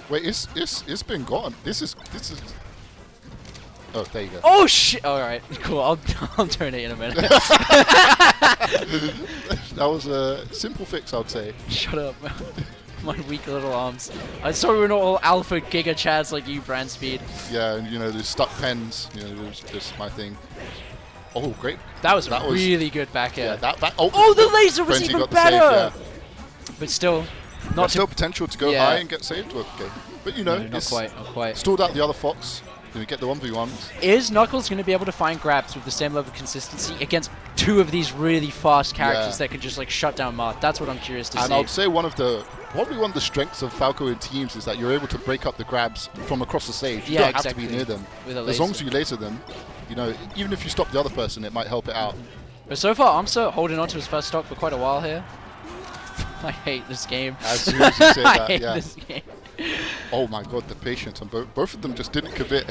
Wait, it's been gone. This is. Oh, there you go. Oh shit! All right, cool. I'll donate in a minute. That was a simple fix, I'd say. Shut up, my weak little arms. I'm sorry we're not all alpha giga chads like you, brand speed. Yeah, and there's stuck pens. There's just my thing. Oh, great. That was really good back air. Yeah, that. Oh, the laser was Frenzy even got the better. save, yeah. But still, There's still potential to go high and get saved. Okay, but no, not quite. Stalled out the other Fox. Get the 1v1s. Is Nuckels going to be able to find grabs with the same level of consistency against two of these really fast characters that can just like shut down Marth? That's what I'm curious to see. And I would say probably one of the strengths of Falco in teams is that you're able to break up the grabs from across the stage. You don't have to be near them. As long as you laser them, even if you stop the other person, it might help it out. But so far, Amsah holding on to his first stock for quite a while here. I hate this game. As soon as you say that, I hate this game. Oh my god, the patience on both of them just didn't commit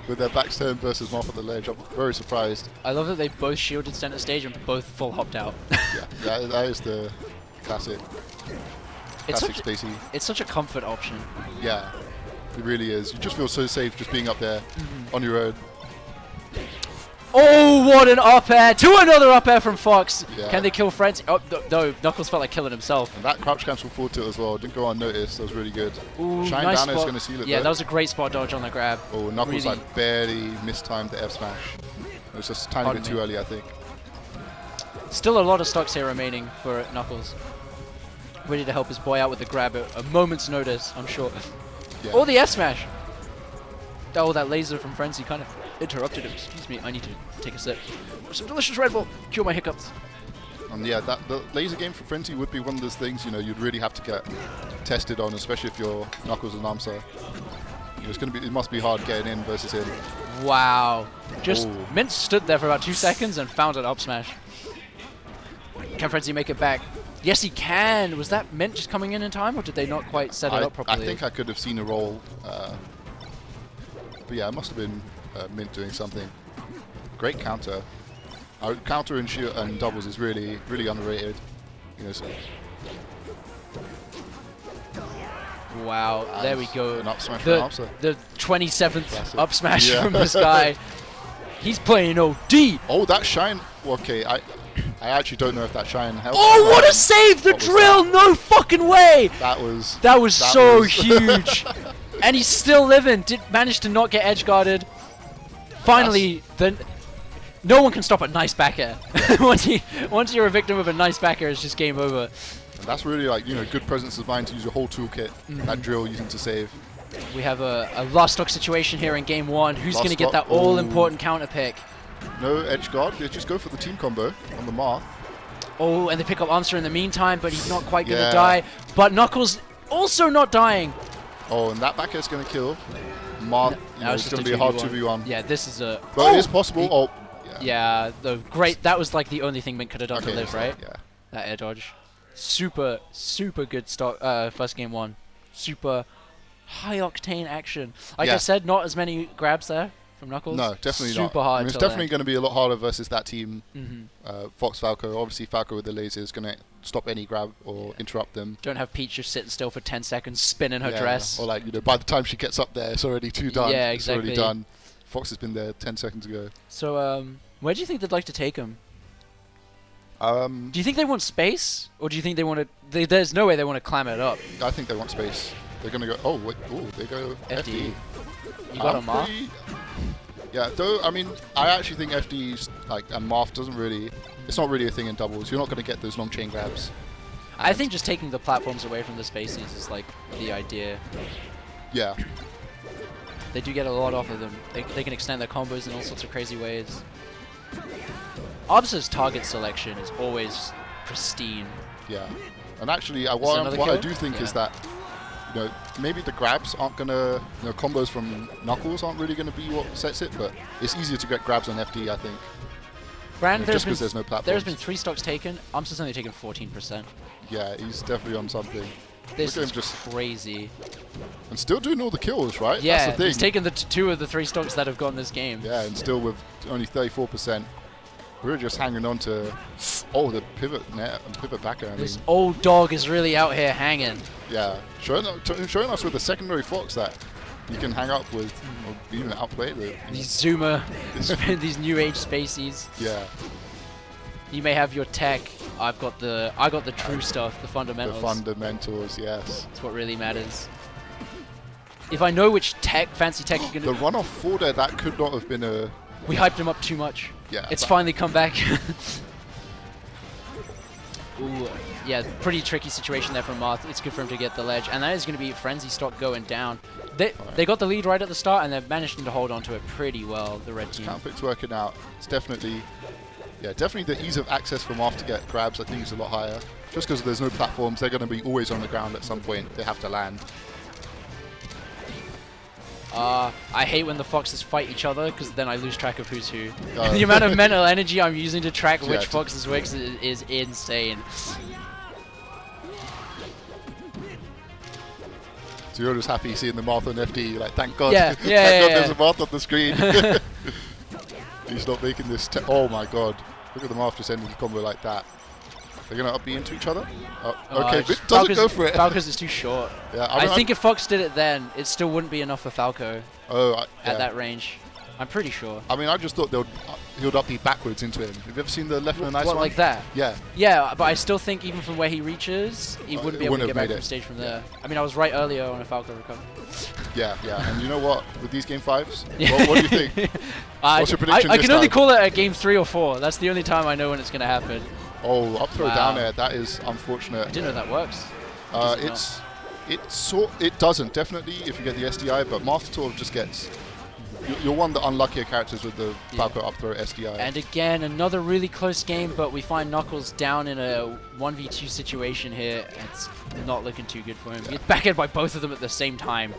with their backs turned versus Marth at the ledge. I'm very surprised. I love that they both shielded center stage and both full hopped out. yeah, that is the classic. Spacey. It's such a comfort option. Yeah, it really is. You just feel so safe just being up there on your own. Oh, what an up air to another up air from Fox. Yeah. Can they kill Frenzy? Oh, no, Nuckels felt like killing himself. And that crouch cancel forward tilt as well didn't go unnoticed. That was really good. Ooh, Shine nice down is spot. going to seal it. Yeah, though. that was a great spot dodge on the grab. Oh, Nuckels like barely mistimed the F smash. It was just a tiny bit too early, I think. Still a lot of stocks here remaining for Nuckels. Ready to help his boy out with the grab at a moment's notice, I'm sure. Yeah. Oh, the F smash. Oh, that laser from Frenzy kind of interrupted him. Excuse me, I need to take a sip. Some delicious Red Bull. Cure my hiccups. And yeah, the laser game for Frenzy would be one of those things, you'd really have to get tested on, especially if you're Nuckels and Amsah. It must be hard getting in versus him. Wow. Just Mint stood there for about 2 seconds and found an up smash. Can Frenzy make it back? Yes, he can. Was that Mint just coming in time, or did they not quite set it up properly? I think I could have seen a roll. But yeah, it must have been Mint doing something. Great counter. Counter and doubles is really, really underrated. So. Wow, there we go. An up smash from Amsah. The 27th Classic. up smash from this guy. He's playing OD. Oh, that shine. Okay, I actually don't know if that shine helped. Oh, what a save! The drill! No fucking way! That was so huge. And he's still living. Did manage to not get edge guarded. Finally, no one can stop a nice back air. once you're a victim of a nice back air, it's just game over. And that's really good presence of mind to use your whole toolkit. That drill using to save. We have a lost stock situation here in game one. Who's going to get that all-important counter pick? No edge guard. They just go for the team combo on the Marth. Oh, and they pick up Amsah in the meantime, but he's not quite going to die. But Nuckels also not dying. Oh, and that back air is going to kill Marth. It's going to be a hard 2v1. Yeah, this is a... But it is possible. Yeah, that was like the only thing Mint could have done to live, right? Yeah. That air dodge. Super, super good stock, first game one. Super high octane action. Like I said, not as many grabs there from Nuckels. No, definitely not. Super hard. It's definitely going to be a lot harder versus that team. Fox Falco. Obviously, Falco with the laser is going to stop any grab or interrupt them. Don't have Peach just sitting still for 10 seconds, spinning her dress. Or by the time she gets up there, it's already done. Yeah, exactly. It's already done. Fox has been there 10 seconds ago. So, where do you think they'd like to take him? Do you think they want space, or do you think they want to? There's no way they want to climb it up. I think they want space. They're gonna go. Oh wait. Oh, they go FD. You got a Marth? Yeah. Though I mean, I actually think FD's and Marth doesn't really. It's not really a thing in doubles. You're not gonna get those long chain grabs. I think just taking the platforms away from the spaces is like the idea. Yeah. They do get a lot off of them. They can extend their combos in all sorts of crazy ways. Amsah's target selection is always pristine. Yeah, and actually, what I do think is that maybe the grabs aren't gonna, combos from Nuckels aren't really gonna be what sets it, but it's easier to get grabs on FD, I think. Brand, just because there's no platforms. There's been 3 stocks taken. Amsah's only taken 14%. Yeah, he's definitely on something. This is just crazy. And still doing all the kills, right? Yeah, that's the thing. He's taken the 2 of the 3 stocks that have gone this game. Yeah, and still with only 34%. We're just hanging on to, oh, the pivot net and pivot backer. This old dog is really out here hanging. Yeah, showing us with the secondary fox that you can hang up with, or even outplay with. These Zoomer, these new age spacies. Yeah. You may have your tech. I got the true stuff, the fundamentals. The fundamentals, yes. That's what really matters. If I know which fancy tech you're gonna. The runoff forward there, that could not have been a. We hyped him up too much. Yeah. It's finally come back. Ooh, yeah, pretty tricky situation there from Marth. It's good for him to get the ledge, and that is going to be Frenzy stock going down. They got the lead right at the start, and they've managed to hold on to it pretty well, the red team. Counterpick's working out. It's definitely the ease of access for Marth to get grabs, I think, is a lot higher. Just because there's no platforms, they're going to be always on the ground at some point. They have to land. I hate when the foxes fight each other, because then I lose track of who's who. The amount of mental energy I'm using to track which fox is which is insane. So you're just happy seeing the Marth on FD, you're like, thank God. Yeah, thank God there's a Marth on the screen. He's not making this. Oh my God. Look at the Marth just ending the combo like that. They're going to up B into each other? Okay, but doesn't go for it. Falco's is too short. Yeah, I think if Fox did it then, it still wouldn't be enough for Falco at that range. I'm pretty sure. I mean, I just thought he would up B backwards into him. Have you ever seen the left and the nice one? Like that? Yeah. Yeah, but I still think even from where he reaches, he wouldn't be able to get back from stage from there. I mean, I was right earlier on a Falco recovery. Yeah. And you know what? With these game 5s, what do you think? What's your prediction I can only call it a game 3 or 4. That's the only time I know when it's going to happen. Oh, up throw down air. That is unfortunate. I didn't know that works. It doesn't, definitely, if you get the SDI, but Marth sort of just gets... You're one of the unluckier characters with the Falco up throw SDI. And again, another really close game, but we find Nuckels down in a 1v2 situation here. It's not looking too good for him. He gets back by both of them at the same time.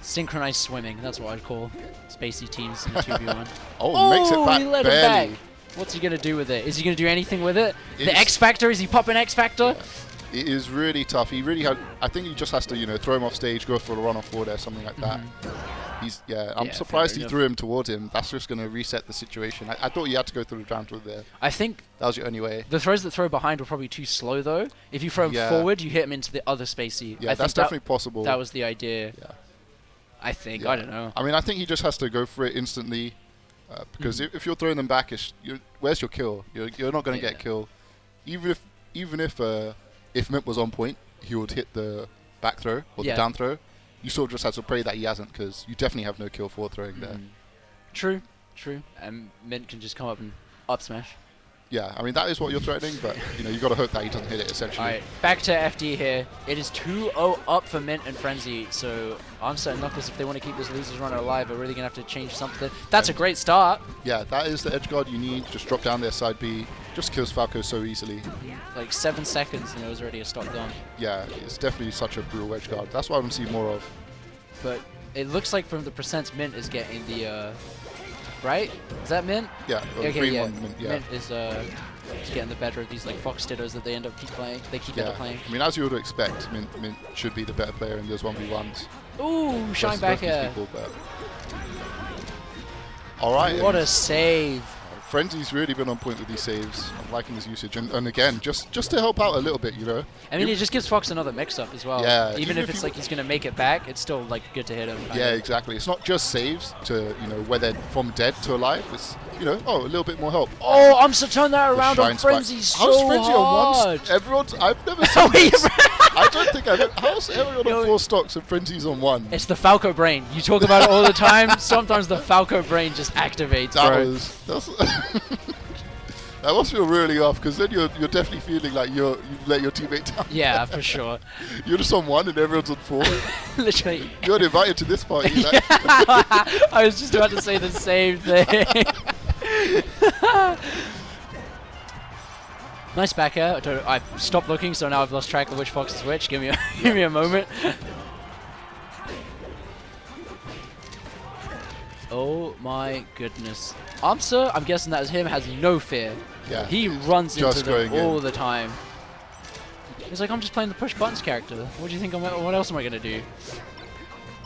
Synchronized swimming, that's what I'd call spacey teams in a 2v1. Makes it back he let barely. him back. What's he going to do with it? Is he going to do anything with it? The X Factor? Is he popping X Factor? Yeah. It is really tough. He really had... I think he just has to, throw him off stage, go for a run-off forward or something like that. I'm surprised he threw him towards him. That's just going to reset the situation. I thought you had to go through the ground through there. I think... That was your only way. The throws that throw behind were probably too slow, though. If you throw him forward, you hit him into the other spacey. Yeah, that's definitely possible. That was the idea. Yeah. I think. I don't know. I mean, I think he just has to go for it instantly. Because if you're throwing them back, where's your kill? You're not going to get kill. Even if Mint was on point, he would hit the back throw or the down throw. You sort of just have to pray that he hasn't, because you definitely have no kill for throwing there. True. And Mint can just come up and up smash. Yeah, I mean, that is what you're threatening, but you got to hope that he doesn't hit it, essentially. Alright, back to FD here. It is 2-0 up for Mint and Frenzy, so Amsah and Nuckels, if they want to keep this losers runner alive, are really going to have to change something. That's a great start. Yeah, that is the edge guard you need. Just drop down their side B. Just kills Falco so easily. Like 7 seconds and it was already a stock done. Yeah, it's definitely such a brutal edge guard. That's what I want to see more of. But it looks like from the percents, Mint is getting the... right? Is that Mint? Yeah. Okay, yeah. Mint is getting the better of these like Fox Dittos that they end up playing. They keep end up playing. I mean, as you would expect, Mint should be the better player in those 1v1s. Ooh, shine back here. All right. What a save. Frenzy's really been on point with these saves. I'm liking his usage. And again, just to help out a little bit, I mean, it just gives Fox another mix-up as well. Yeah. Even if it's like he's going to make it back, it's still like good to hit him. Yeah, exactly. It's not just saves to, where they're from dead to alive. It's, a little bit more help. Oh, Amsah turned that around on Frenzy so hard. How's Frenzy on 1? I've never seen this. I don't think how's everyone on 4 stocks and Frenzy's on 1? It's the Falco brain. You talk about it all the time. Sometimes the Falco brain just activates, That must feel really off, because then you're definitely feeling like you've let your teammate down. Yeah, for sure. You're just on 1 and everyone's on 4. Literally. You're invited to this party. Yeah. I was just about to say the same thing. Nice back air. I stopped looking, so now I've lost track of which Fox is which. Give me a moment. Oh my goodness. Amsah, I'm guessing that is him, has no fear. Yeah. He runs into them all the time. He's like, I'm just playing the push buttons character. What do you think? What else am I going to do?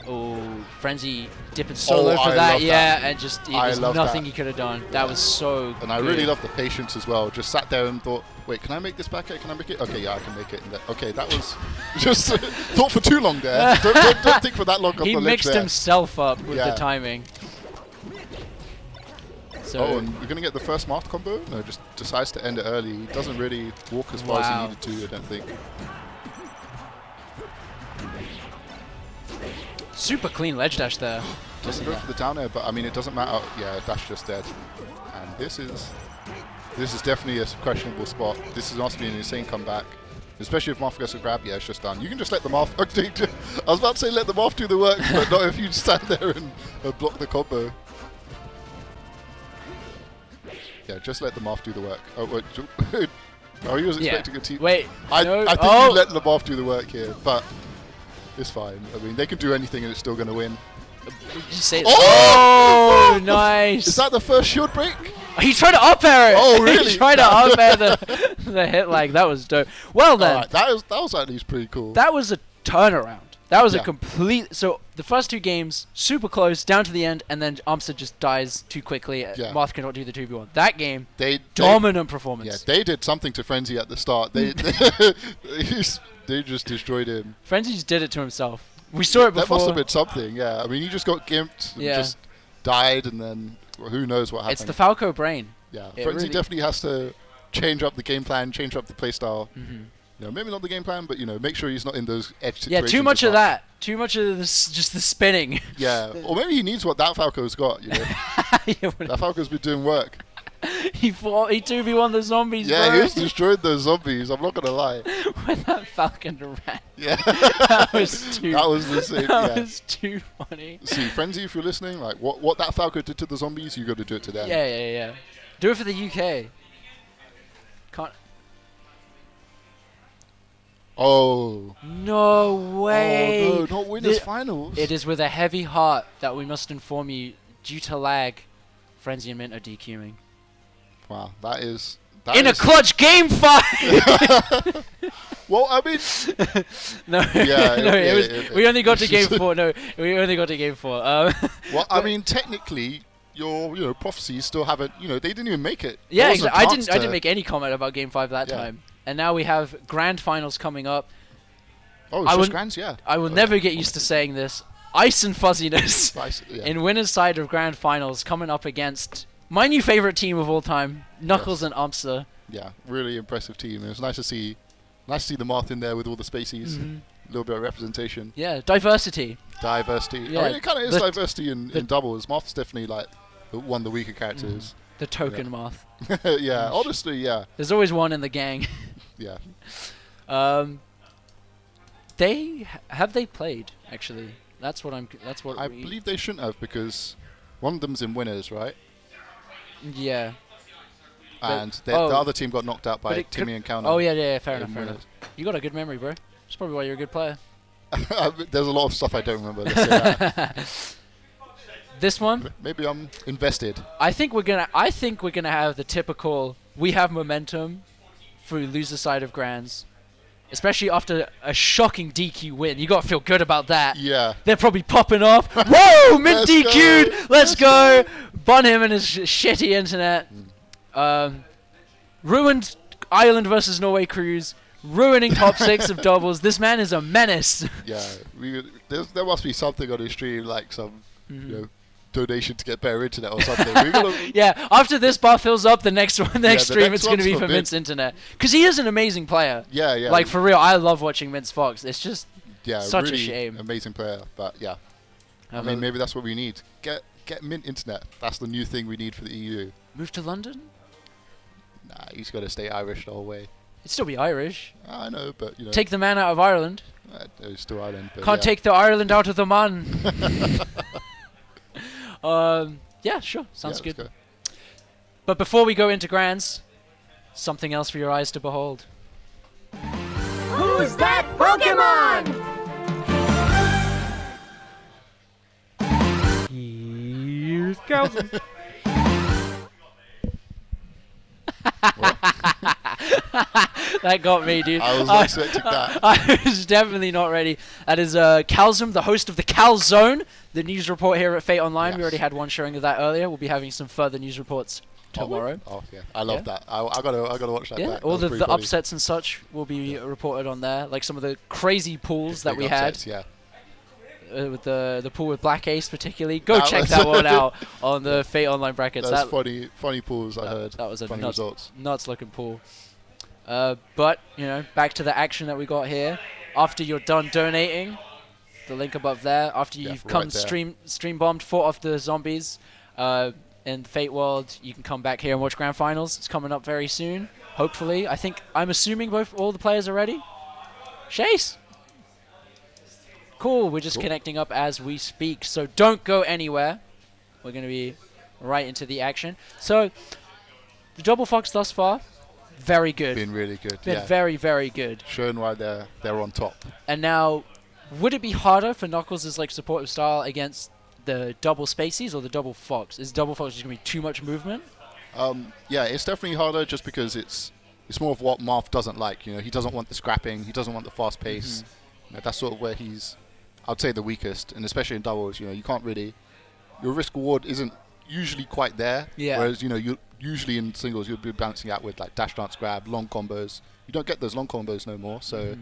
Oh, Frenzy dipping so Oh, low for I that. love Yeah, that. and just I there's love nothing that. he could have done. That was so And I really love the patience as well. Just sat there and thought, wait, can I make this back air? Can I make it? Okay, yeah, I can make it. And okay, that was just thought for too long there. Don't think for that long on He the ledge mixed there. himself up with the Yeah. timing. So Oh, and we're going to get the first Marth combo? No, just decides to end it early. He doesn't really walk as far as he needed to, I don't think. super clean ledge dash there. Doesn't go for the down air, but I mean, it doesn't matter. Yeah, dash just dead. And this is definitely a questionable spot. This must be an insane comeback. Especially if Marth gets a grab, yeah, it's just done. You can just let the Marth... I was about to say let the Marth do the work, but not if you stand there and block the combo. Yeah, just let the Marth do the work. Oh, wait. Oh, he was expecting a team... Wait, I no. think you let the Marth do the work here, but it's fine. I mean, they can do anything and it's still going to win. Did you say oh, nice. Is that the first shield break? He tried to up air it. Oh, really? He tried to up air the hit lag. That was dope. Well then, Right, that was at least pretty cool. that was a turnaround. That was a Yeah. complete. So the first two games super close down to the end, and then Amsah just dies too quickly. Yeah. Marth cannot do the 2v1. That game, They dominant Yeah, performance. they did something to Frenzy at the start. They just destroyed him. Frenzy just did it to himself. We saw it That before. must have been something. Yeah, I mean, he just got gimped and Yeah. just died, and then who knows what happened. It's the Falco brain. Yeah, it Frenzy really- definitely has to change up the game plan, change up the playstyle. Mm-hmm. You know, maybe not the game plan, but make sure he's not in those edge Yeah, situations. too much as of much. that. Too much of this, just the spinning. Yeah, or maybe he needs what that Falco's got. Yeah, That Falco's been doing work. he 2v1 the zombies, Yeah, bro. he's destroyed those zombies. I'm not gonna lie. When that Falcon ran. Yeah, That was too. that was the same. That Yeah. was too funny. See, Frenzy, if you're listening, like what that Falco did to the zombies, you got to do it to them. Yeah. Do it for the UK. Can't. Oh. No way. Oh no, not winners The- finals. It is with a heavy heart that we must inform you, due to lag, Frenzy and Mint are DQing. Wow, that is. In a clutch game fight! Well, I mean, No, Yeah, no, yeah, it was. yeah, We only got to it's game just- 4. No, we only got to game 4. well, I mean, technically, your prophecies still haven't. They didn't even make it. Yeah, There wasn't a I chance didn't to- make any comment about game 5 that Yeah. time. And now we have grand finals coming up. Oh, I it's just would- grands, yeah. I will never get used to saying this. Ice and fuzziness Nice, yeah. in winner's side of grand finals coming up against my new favorite team of all time, Nuckels and Amsah. Yeah, really impressive team. It was nice to see the Marth in there with all the spacies. Mhm. A little bit of representation, Yeah, diversity. diversity. Yeah, I mean, it kind of is the- diversity in doubles. Marth's definitely like one of the weaker characters. The token Marth. Yeah, honestly, yeah, There's always one in the gang. yeah. Have they played actually? That's what I believe they shouldn't have because one of them's in winners, right? Yeah. But- And the other team got knocked out by but it Timmy could- and Counter. Oh yeah, fair in enough, fair winners. enough. You got a good memory, bro. That's probably why you're a good player. There's a lot of stuff I don't remember. Let's say that. This one, Maybe I'm invested. I think we're gonna have the typical we have momentum through loser side of grands, especially after a shocking DQ win. You gotta feel good about that. Yeah. They're probably popping off. Whoa, Mint Let's DQ'd. go. Let's go. Bun him and his shitty internet. Ruined Ireland versus Norway cruise. Ruining top 6 of doubles. This man is a menace. Yeah. There must be something on his stream, like some donation to get better internet or something. We gotta, Yeah, after this bar fills up, the next stream next it's going to one's be for for Mint. Mint's internet. Because he is an amazing player. yeah. Like, for real, I love watching Mint's Fox. It's just yeah, such a really shame. Amazing player, but yeah. I mean, maybe that's what we need. Get Mint internet. That's the new thing we need for the EU. move to London? Nah, he's got to stay Irish the whole way. It'd still be Irish. I know, but Take the man out of Ireland. he's still Ireland. But Can't yeah. take the Ireland out of the man. Yeah, sure. Sounds Yeah, good. let's go. But before we go into grands, something else for your eyes to behold. Who's that Pokemon? Here's Calvin. That got me, dude. I was not expecting that. I was definitely not ready. That is Calzum, the host of the Cal Zone, the news report here at Fate Online. Yes. We already had one showing of that earlier. We'll be having some further news reports tomorrow. Oh yeah, I love that. I gotta watch that. Yeah, back. all That was the pretty funny. upsets and such will be reported on there, like some of the crazy pools that Big we upsets, had. Yeah. With the pool with Black Ace particularly. Go That check was- that one out on the Fate Online brackets. That's funny pools. I heard. That was a funny nuts, results. nuts looking pool. But, you know, back to the action that we got here. After you're done donating, the link above there, after Yeah, you've right come there. stream bombed, fought off the zombies in Fate World, you can come back here and watch Grand Finals. It's coming up very soon, hopefully. I'm assuming all the players are ready. Chase! Cool, we're just connecting up as we speak, so don't go anywhere. We're going to be right into the action. So, the Double Fox thus far, very good. Been really good. Been Yeah. very, very good. Showing why they're on top. And now, would it be harder for Nuckles' like supportive style against the double Spaceys or the Double Fox? Is Double Fox just going to be too much movement? Yeah, it's definitely harder just because it's more of what Marth doesn't like. You know, he doesn't want the scrapping. He doesn't want the fast pace. You know, that's sort of where he's, I'd say, the weakest. And especially in doubles, you know, you can't really, your risk reward isn't usually quite there. Yeah. Whereas, you know, you usually in singles you'd be balancing out with like dash dance grab, long combos. You don't get those long combos no more. So,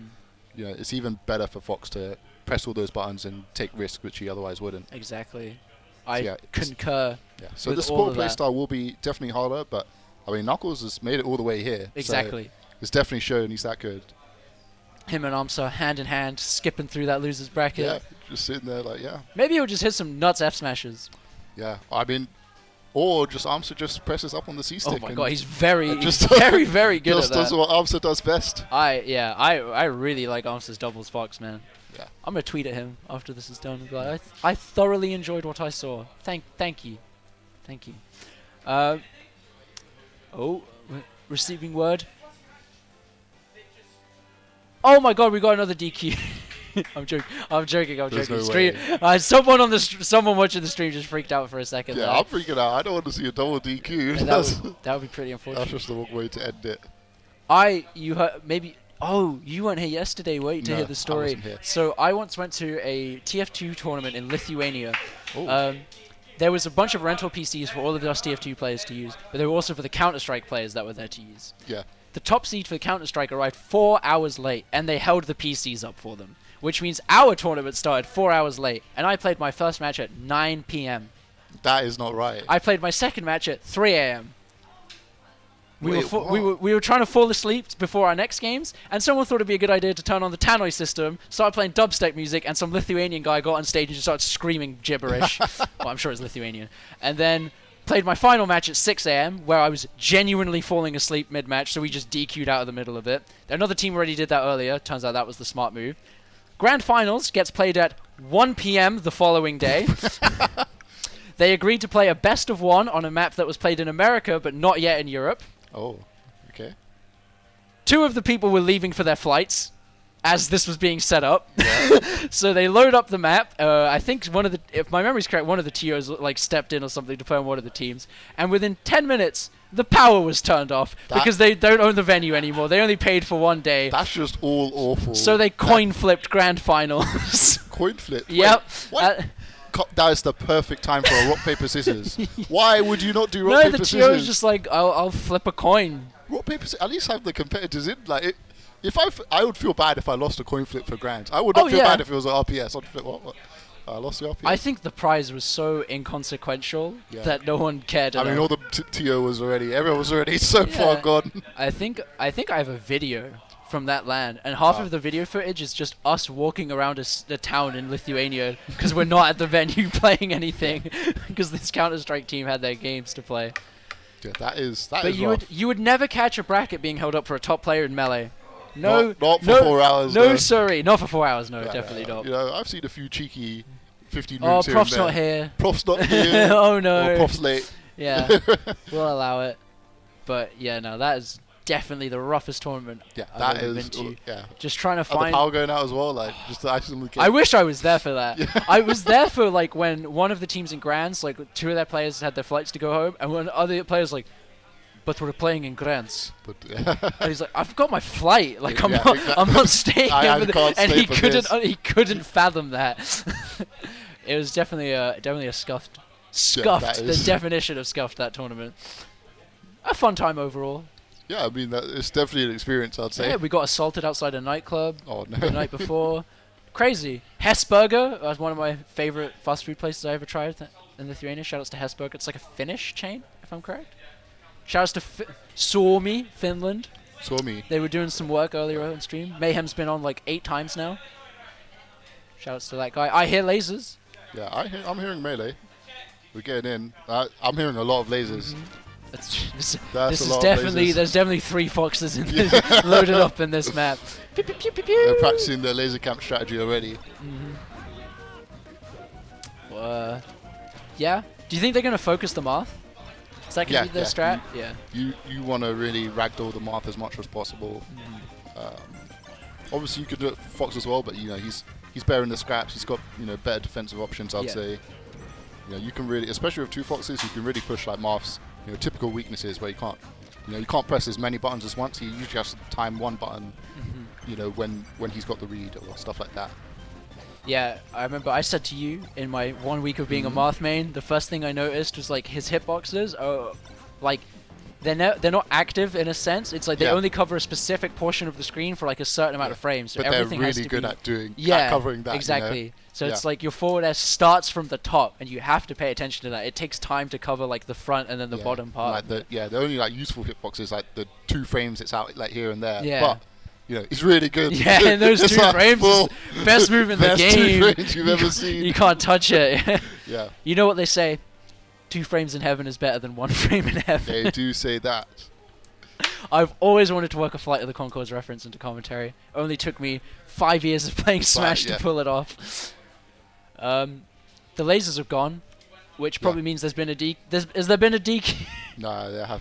you know, it's even better for Fox to press all those buttons and take risks which he otherwise wouldn't. Exactly. I yeah, concur. Yeah. So with the all support of play that. style will be definitely harder, but I mean Knuckles has made it all the way here. so Exactly. it's definitely shown he's that good. Him and Amsah hand in hand, skipping through that loser's bracket. Yeah. Just sitting there like, yeah. Maybe he'll just hit some nuts F smashes. Yeah. I mean, or just Amsah just presses up on the C stick. Oh my and god, he's very, just very, very good just at that. does what Amsah does best. I really like Amsah's doubles Fox, man. Yeah. I'm gonna tweet at him after this is done and be like, I thoroughly enjoyed what I saw. Thank you. Receiving word. Oh my god, we got another DQ. I'm joking. There's no Stream. Someone watching the stream just freaked out for a second. Yeah, there. I'm freaking out. I don't want to see a double DQ. Yeah, that would be pretty That's unfortunate. just the wrong way to end it. You heard maybe. Oh, you weren't here yesterday. Wait to No, hear the I story. wasn't here. So I once went to a TF2 tournament in Lithuania. Oh. There was a bunch of rental PCs for all of us TF2 players to use, but there were also for the Counter-Strike players that were there to use. Yeah. The top seed for Counter-Strike arrived 4 hours late, and they held the PCs up for them, which means our tournament started 4 hours late, and I played my first match at 9 p.m. That is not right. I played my second match at 3 a.m. Wait, We were trying to fall asleep before our next games, and someone thought it'd be a good idea to turn on the Tannoy system, start playing dubstep music, and some Lithuanian guy got on stage and just started screaming gibberish. Well, I'm sure it's Lithuanian. And then played my final match at 6 a.m., where I was genuinely falling asleep mid-match, so we just DQ'd out of the middle of it. Another team already did that earlier. Turns out that was the smart move. Grand Finals gets played at 1 p.m. the following day. They agreed to play a best of one on a map that was played in America, but not yet in Europe. Oh, okay. 2 of the people were leaving for their flights as this was being set up. So they load up the map. I think if my memory's correct, one of the TOs like stepped in or something to play on one of the teams. And within 10 minutes, the power was turned off because they don't own the venue anymore. They only paid for 1 day. That's just all awful. So they coin flipped grand finals. Coin flip? Yep. Wait, what? That is the perfect time for a rock, paper, scissors. Why would you not do rock, No, paper, the scissors? TO is just like, I'll flip a coin. Rock, paper, at least have the competitors in. Like, I would feel bad if I lost a coin flip for grand. I would not feel yeah. bad if it was an RPS. I'd flip what? I lost the RPS. I think the prize was so inconsequential Yeah. that no one cared I mean, enough. all the TO was already. Everyone was already so far Yeah. gone. I think I have a video from that LAN, and half of the video footage is just us walking around the town in Lithuania because we're not at the venue playing anything because this Counter-Strike team had their games to play. Yeah, that is But rough. you would never catch a bracket being held up for a top player in Melee. No, Not for no, 4 hours. No, though. sorry, not for 4 hours. No, Yeah, definitely yeah. not. You know, I've seen a few cheeky 15 Oh, minutes here Prof's and there. not here. Prof's not here. Oh no. Or Prof's late. Yeah, we'll allow it. But yeah, no, that is definitely the roughest tournament Yeah, I've that ever is. been to. Yeah. Just trying to And the find. power going out as well, like just the accidentally. I wish I was there for that. Yeah. I was there for like when one of the teams in Grands, like 2 of their players had their flights to go home, and when other players like, but we're playing in Grants. But And he's like, I've got my flight. Like, I'm Yeah, not, exactly. I'm not staying I over there. can't And stay he for couldn't, this. he couldn't fathom that. It was definitely a scuffed. Scuffed. The is. definition of scuffed, that tournament. A fun time overall. yeah, I mean, it's definitely an experience, I'd say. Yeah, we got assaulted outside a nightclub Oh, no. the night before. Crazy. Hessburger was one of my favorite fast food places I ever tried in Lithuania. Shoutouts to Hessburger. It's like a Finnish chain, if I'm correct. Shoutouts to Suomi, Finland. Saw me. They were doing some work earlier on stream. Mayhem's been on like 8 times now. Shoutouts to that guy. I hear lasers. Yeah, I'm hearing melee. We're getting in. I'm hearing a lot of lasers. This That's a is lot of definitely lasers. there's definitely 3 foxes in this, loaded up in this map. Pew, pew, pew, pew, pew. They're practicing their laser camp strategy already. Yeah. Do you think they're gonna focus the Marth? Is that gonna Yeah, be their yeah. strat? Yeah. You want to really ragdoll the Marth as much as possible. Obviously, you could do it for Fox as well, but he's better in the scraps. He's got better defensive options, I'd Yeah. say. You can really, especially with 2 Foxes, you can really push like Marth's typical weaknesses where you can't press as many buttons as once. He usually has to time 1 button. When he's got the read or stuff like that. Yeah, I remember I said to you in my 1 week of being a Marth main, the first thing I noticed was like his hitboxes are like they're not active in a sense. It's like they Yeah. only cover a specific portion of the screen for like a certain amount of frames. So But they're everything has really to good be at covering that. Exactly. So it's Yeah. like your forward air starts from the top, and you have to pay attention to that. It takes time to cover like the front and then the bottom part. Like the only like useful hitboxes like the 2 frames it's out like here and there. Yeah. But it's really good. Yeah, and those It's 2 like frames, full- is best move in the best game. 2 frames you've ever seen. You can't touch it. Yeah, You know what they say? 2 frames in heaven is better than 1 frame in heaven. they do say that. I've always wanted to work a Flight of the Conchords reference into commentary. Only took me 5 years of playing Smash yeah. to pull it off. The lasers have gone, which probably means there's been a DQ. Has there been a DQ? No, they haven't.